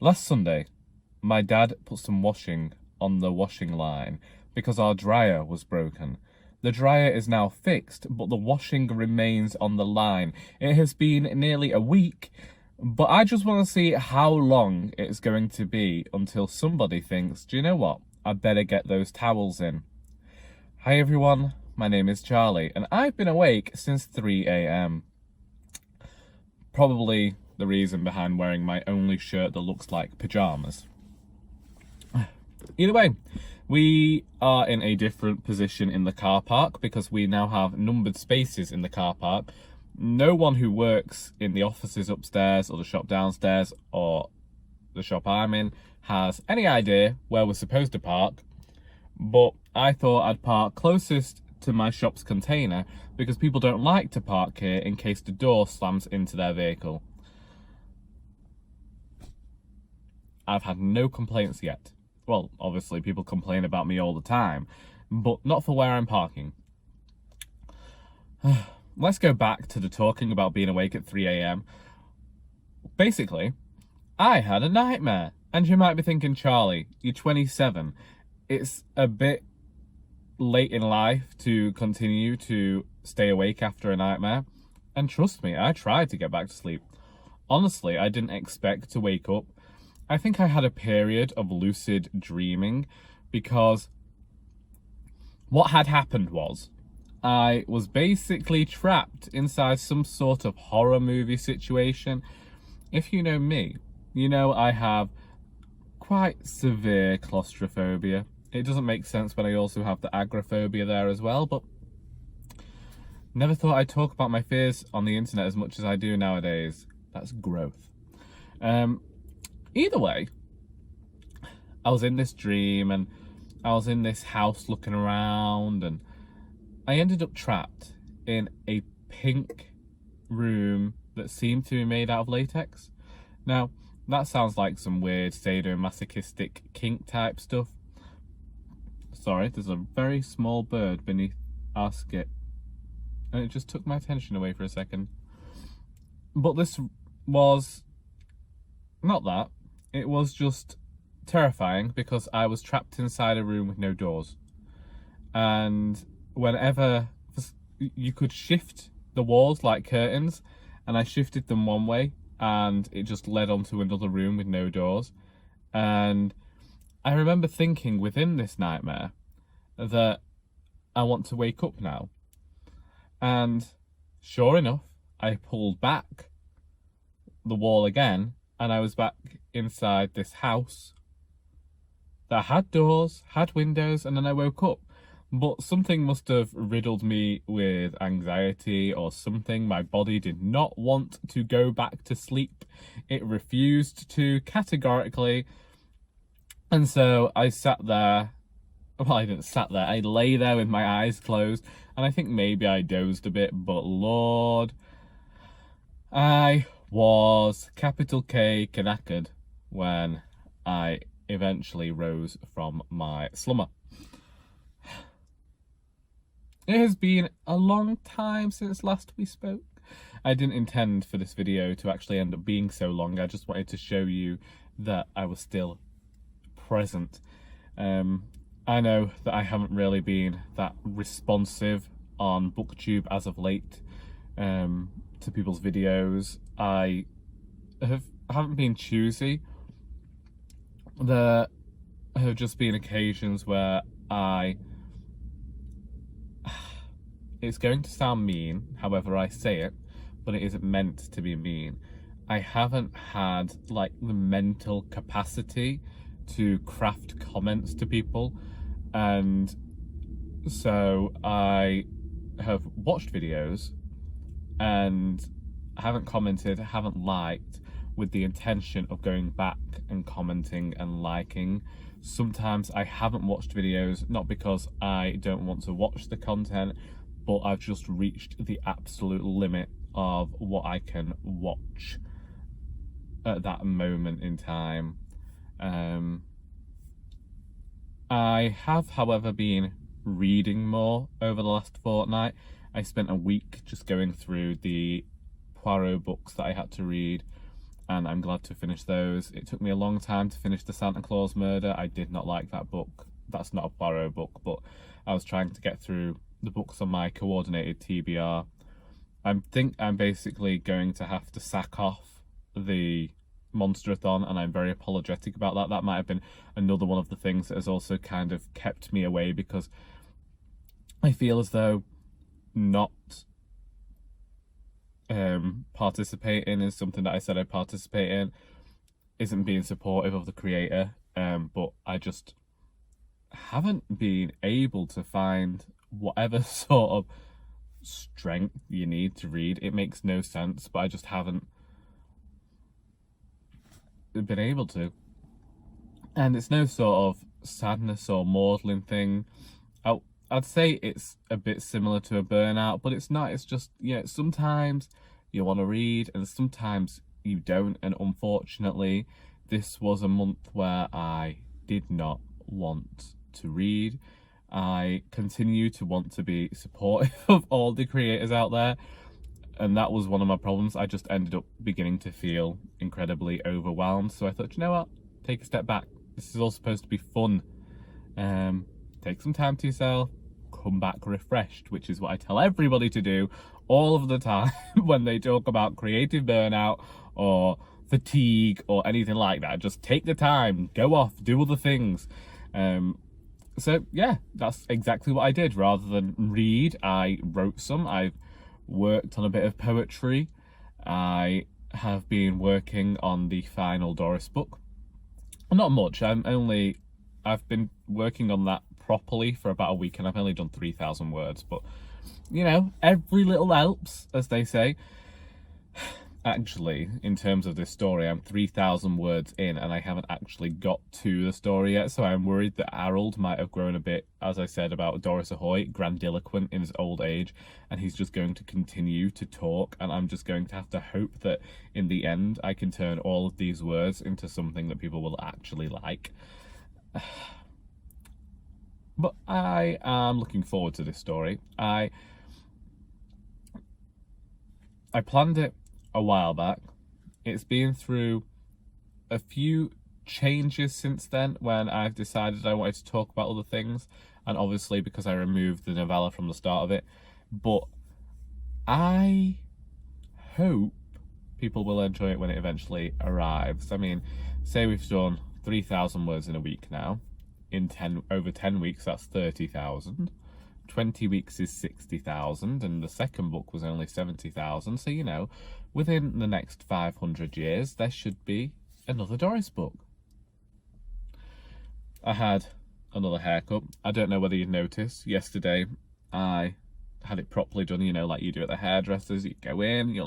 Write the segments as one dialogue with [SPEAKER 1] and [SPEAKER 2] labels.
[SPEAKER 1] Last Sunday, my dad put some washing on the washing line because our dryer was broken. The dryer is now fixed, but the washing remains on the line. It has been nearly a week, but I just want to see how long it's going to be until somebody thinks, do you know what? I better get those towels in. Hi everyone, my name is Charlie, and I've been awake since 3 a.m. Probably the reason behind wearing my only shirt that looks like pyjamas. Either way, we are in a different position in the car park because we now have numbered spaces in the car park. No one who works in the offices upstairs or the shop downstairs or the shop I'm in has any idea where we're supposed to park, but I thought I'd park closest to my shop's container because people don't like to park here in case the door slams into their vehicle. I've had no complaints yet. Well, obviously people complain about me all the time, but not for where I'm parking. Let's go back to the talking about being awake at 3 a.m. Basically, I had a nightmare. And you might be thinking, Charlie, you're 27. It's a bit late in life to continue to stay awake after a nightmare. And trust me, I tried to get back to sleep. Honestly, I didn't expect to wake up. I think I had a period of lucid dreaming because what had happened was I was basically trapped inside some sort of horror movie situation. If you know me, you know I have quite severe claustrophobia. It doesn't make sense when I also have the agoraphobia there as well, but never thought I'd talk about my fears on the internet as much as I do nowadays. That's growth. Either way, I was in this dream and I was in this house looking around and I ended up trapped in a pink room that seemed to be made out of latex. Now, that sounds like some weird sadomasochistic kink type stuff. Sorry, there's a very small bird beneath our skip and it just took my attention away for a second. But this was not that. It was just terrifying because I was trapped inside a room with no doors. And whenever you could shift the walls like curtains, and I shifted them one way and it just led onto another room with no doors. And I remember thinking within this nightmare that I want to wake up now. And sure enough, I pulled back the wall again and I was back inside this house that had doors, had windows, and then I woke up. But something must have riddled me with anxiety or something. My body did not want to go back to sleep. It refused to categorically. And so I sat there. Well, I didn't sat there. I lay there with my eyes closed. And I think maybe I dozed a bit. But Lord, I was capital K knackered when I eventually rose from my slumber. It has been a long time since last we spoke. I didn't intend for this video to actually end up being so long. I just wanted to show you that I was still present. I know that I haven't really been that responsive on Booktube as of late to people's videos. I haven't been choosy. There have just been occasions where it's going to sound mean, however I say it, but it isn't meant to be mean. I haven't had like the mental capacity to craft comments to people, and so I have watched videos and haven't commented, haven't liked with the intention of going back and commenting and liking. Sometimes I haven't watched videos, not because I don't want to watch the content, but I've just reached the absolute limit of what I can watch at that moment in time. I have, however, been reading more over the last fortnight. I spent a week just going through the Poirot books that I had to read, and I'm glad to finish those. It took me a long time to finish the Santa Claus Murder. I did not like that book. That's not a Poirot book, but I was trying to get through the books on my coordinated TBR. I think I'm basically going to have to sack off the Monsterathon, and I'm very apologetic about that. That might have been another one of the things that has also kind of kept me away, because I feel as though not participating in something that I said I'd participate in isn't being supportive of the creator, but I just haven't been able to find whatever sort of strength you need to read. It makes no sense, but I just haven't been able to. And it's no sort of sadness or maudlin thing. I'd say it's a bit similar to a burnout, but it's not. It's just, sometimes you want to read and sometimes you don't. And unfortunately, this was a month where I did not want to read. I continue to want to be supportive of all the creators out there, and that was one of my problems. I just ended up beginning to feel incredibly overwhelmed. So I thought, you know what? Take a step back. This is all supposed to be fun. Take some time to yourself, come back refreshed, which is what I tell everybody to do all of the time when they talk about creative burnout or fatigue or anything like that. Just take the time, go off, do other things. So yeah, that's exactly what I did. Rather than read, I wrote some. I've worked on a bit of poetry. I have been working on the final Doris book. Not much. I've been working on that properly for about a week, and I've only done 3,000 words, but every little helps, as they say. Actually, in terms of this story, I'm 3,000 words in and I haven't actually got to the story yet, so I'm worried that Harold might have grown a bit, as I said about Doris Ahoy, grandiloquent in his old age, and he's just going to continue to talk, and I'm just going to have to hope that in the end I can turn all of these words into something that people will actually like. But I am looking forward to this story. I planned it a while back. It's been through a few changes since then, when I've decided I wanted to talk about other things, and obviously because I removed the novella from the start of it. But I hope people will enjoy it when it eventually arrives. I mean, say we've done 3,000 words in a week now. In over 10 weeks, that's 30,000. 20 weeks is 60,000, and the second book was only 70,000. So, within the next 500 years, there should be another Doris book. I had another haircut. I don't know whether you'd noticed. Yesterday, I had it properly done, like you do at the hairdressers. You go in,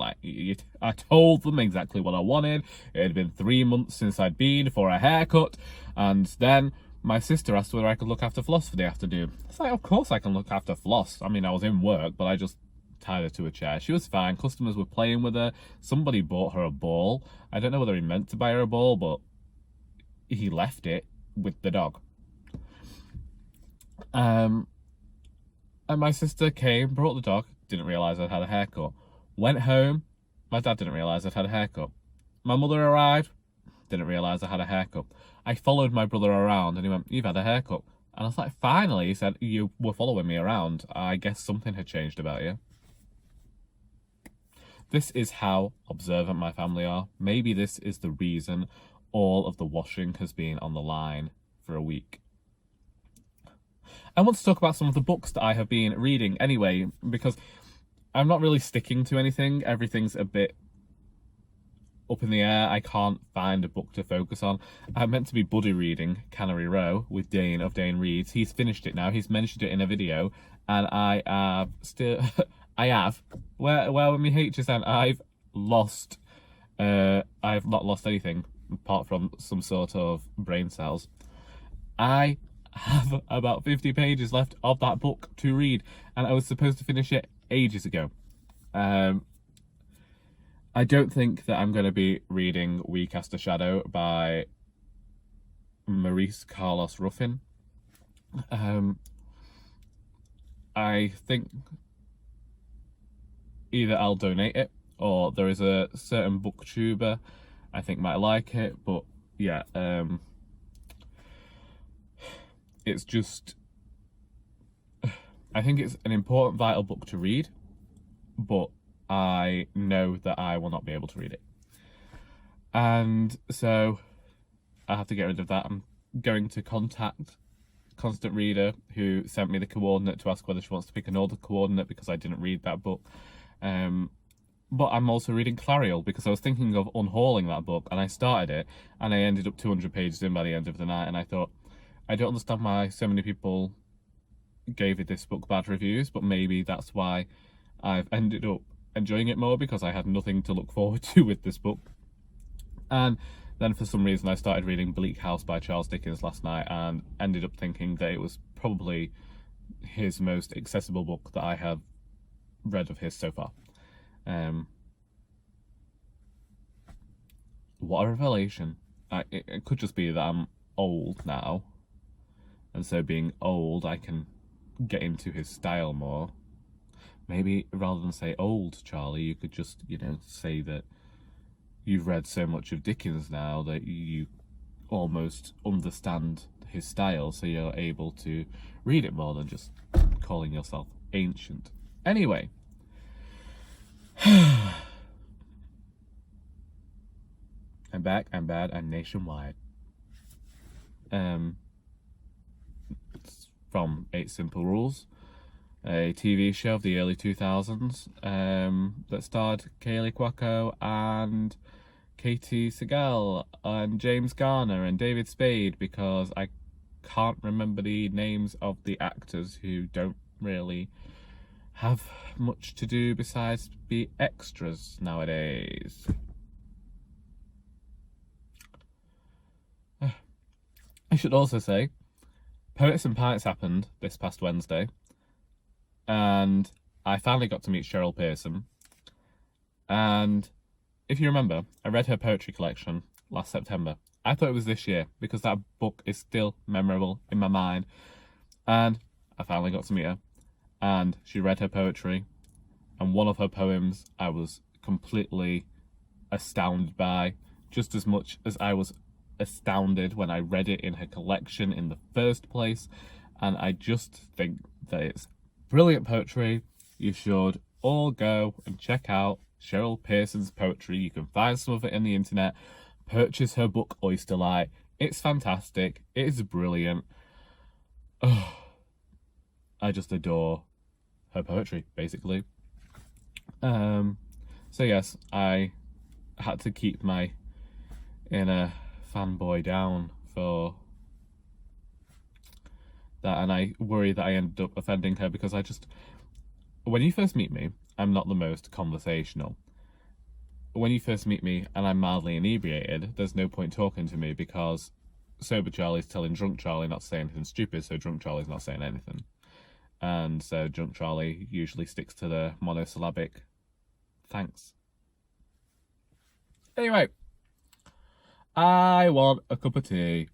[SPEAKER 1] I told them exactly what I wanted. It had been 3 months since I'd been for a haircut, and then my sister asked whether I could look after Floss for the afternoon. It's like, of course I can look after Floss. I mean, I was in work, but I just tied her to a chair. She was fine. Customers were playing with her. Somebody bought her a ball. I don't know whether he meant to buy her a ball, but he left it with the dog. And my sister came, brought the dog, didn't realise I'd had a haircut. Went home, my dad didn't realise I'd had a haircut. My mother arrived, didn't realise I had a haircut. I followed my brother around and he went, "You've had a haircut." And I was like, finally, he said, "You were following me around. I guess something had changed about you." This is how observant my family are. Maybe this is the reason all of the washing has been on the line for a week. I want to talk about some of the books that I have been reading anyway, because I'm not really sticking to anything. Everything's a bit up in the air. I can't find a book to focus on. I'm meant to be buddy reading Cannery Row with Dane of Dane Reads. He's finished it now. He's mentioned it in a video, and I have still... Where with me HSN, I've not lost anything apart from some sort of brain cells. I have about 50 pages left of that book to read, and I was supposed to finish it ages ago. I don't think that I'm going to be reading We Cast a Shadow by Maurice Carlos Ruffin. I think either I'll donate it, or there is a certain booktuber I think might like it, but yeah, it's just, I think it's an important, vital book to read, but I know that I will not be able to read it. And so I have to get rid of that. I'm going to contact Constant Reader, who sent me the coordinate, to ask whether she wants to pick another coordinate because I didn't read that book. But I'm also reading Clariel because I was thinking of unhauling that book, and I started it and I ended up 200 pages in by the end of the night, and I thought, I don't understand why so many people gave it this book bad reviews, but maybe that's why I've ended up enjoying it more, because I had nothing to look forward to with this book. And then for some reason I started reading Bleak House by Charles Dickens last night and ended up thinking that it was probably his most accessible book that I have read of his so far. What a revelation. It could just be that I'm old now, and so being old I can get into his style more. Maybe rather than say old Charlie, you could just, say that you've read so much of Dickens now that you almost understand his style, so you're able to read it more than just calling yourself ancient. Anyway, I'm back, I'm bad, I'm nationwide. It's from 8 Simple Rules, a TV show of the early 2000s that starred Kaylee Cuoco and Katie Segal and James Garner and David Spade, because I can't remember the names of the actors who don't really have much to do besides be extras nowadays. I should also say, Poets and Pints happened this past Wednesday, and I finally got to meet Cheryl Pearson. And if you remember, I read her poetry collection last September. I thought it was this year because that book is still memorable in my mind. And I finally got to meet her, and she read her poetry, and one of her poems I was completely astounded by, just as much as I was astounded when I read it in her collection in the first place. And I just think that it's brilliant poetry. You should all go and check out Cheryl Pearson's poetry. You can find some of it on the internet. Purchase her book Oysterlight. It's fantastic. It is brilliant. Oh, I just adore her poetry, basically. So yes, I had to keep my inner fanboy down for that, and I worry that I ended up offending her, because when you first meet me, I'm not the most conversational. When you first meet me and I'm mildly inebriated, there's no point talking to me, because sober Charlie's telling drunk Charlie not to say anything stupid, so drunk Charlie's not saying anything. And so drunk Charlie usually sticks to the monosyllabic thanks. Anyway, I want a cup of tea.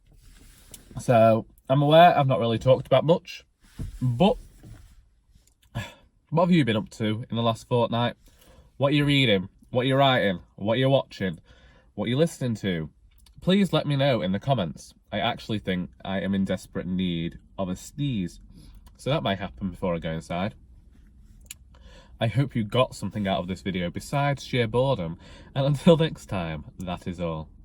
[SPEAKER 1] So I'm aware I've not really talked about much, but what have you been up to in the last fortnight? What are you reading? What are you writing? What are you watching? What are you listening to? Please let me know in the comments. I actually think I am in desperate need of a sneeze, so that might happen before I go inside. I hope you got something out of this video besides sheer boredom, and until next time, that is all.